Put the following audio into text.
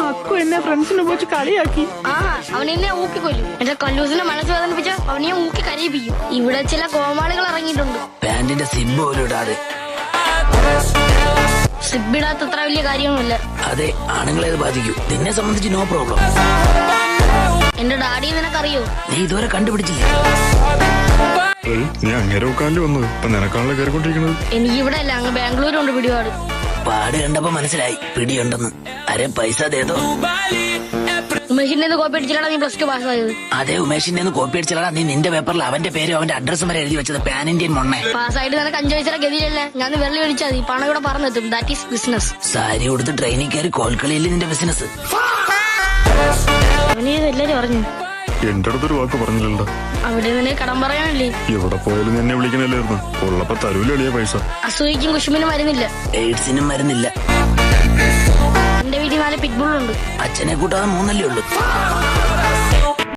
അക്കു എന്നെ ഫ്രണ്ട്സിനെ പോയി കളിയാക്കി. അവൻ എന്നെ ഊക്കിക്കൊല്ലും. എന്റെ കല്ലൂസിനെ മനസ്സ് വേദനിപ്പിച്ച അവനെ ഊക്കി കരയിപ്പിക്കും. ഇവിടെ ചില കോമാളികൾ ഇറങ്ങിയിട്ടുണ്ട്. പാന്റിന്റെ സിബ് പോലും ഇടാതെ. സിബിടാത്ത അത്ര വലിയ കാര്യമൊന്നുമില്ല. അതെ, ആണുങ്ങളെ അത് ബാധിക്കൂ. നിന്നെ സംബന്ധിച്ച് നോ പ്രോബ്ലം. എന്റെ ഡാഡിയെ നിനക്കറിയോ? നീ ഇതുവരെ കണ്ടുപിടിച്ചില്ല. നീ അങ്ങനെ വന്നു ഇപ്പൊ നിനക്കാണല്ലോ കയറിക്കൊണ്ടിരിക്കുന്നത്. എനിക്ക് ഇവിടെ അല്ല, അങ്ങ് ബാംഗ്ലൂരുണ്ട് പിടിപാട്. പാട് കണ്ടപ്പോ മനസ്സിലായി പിടിയുണ്ടെന്ന്. അരെ പൈസ അതേതോ. ഉമേഷിന്റെ കോപ്പി അടിച്ചിട്ടാണ് നീ +2 പാസ്സായത്. അതെ, ഉമേഷിന്റെ കോപ്പി അടിച്ചാ നീ നിന്റെ പേപ്പറിൽ അവന്റെ പേരും അവന്റെ അഡ്രസ്സും വരെ എഴുതി വെച്ചത്. Pan Indian മൊണ്ണെ. പാസ്സായിട്ട് നിനക്ക് 5 പൈസ ഗതിയിലല്ലേ. ഞാൻ വെള്ളി ഒഴിച്ചാൽ മതി, പണം ഇവിടെ പറഞ്ഞെത്തും. That is business. സാരി കൊടുത്ത് ട്രെയിനിൽ കയറി കോൽക്കളിയില്ലേ നിന്റെ ബിസിനസ്. അവനേത് എല്ലാരും പറഞ്ഞു. എന്റെ അടുത്തൊരു വാക്ക് പറഞ്ഞില്ലല്ലോ. അവിടെ നിന്നെ കടം പറയാനല്ലേ. എവിടെ പോയാലും എന്നെ വിളിക്കണല്ലായിരുന്നു. ഉള്ളപ്പോ തരൂലളിയ പൈസ. അസൂയിക്കും കുശുമിനും മരുന്നില്ല, എയ്ഡ്സിനും മരുന്നില്ല. എന്റെ വീട്ടിൽ 4 പിറ്റ്ബുള്ളുണ്ട്. അച്ഛനെ കൂട്ടാതെ 3 ഉള്ളൂ.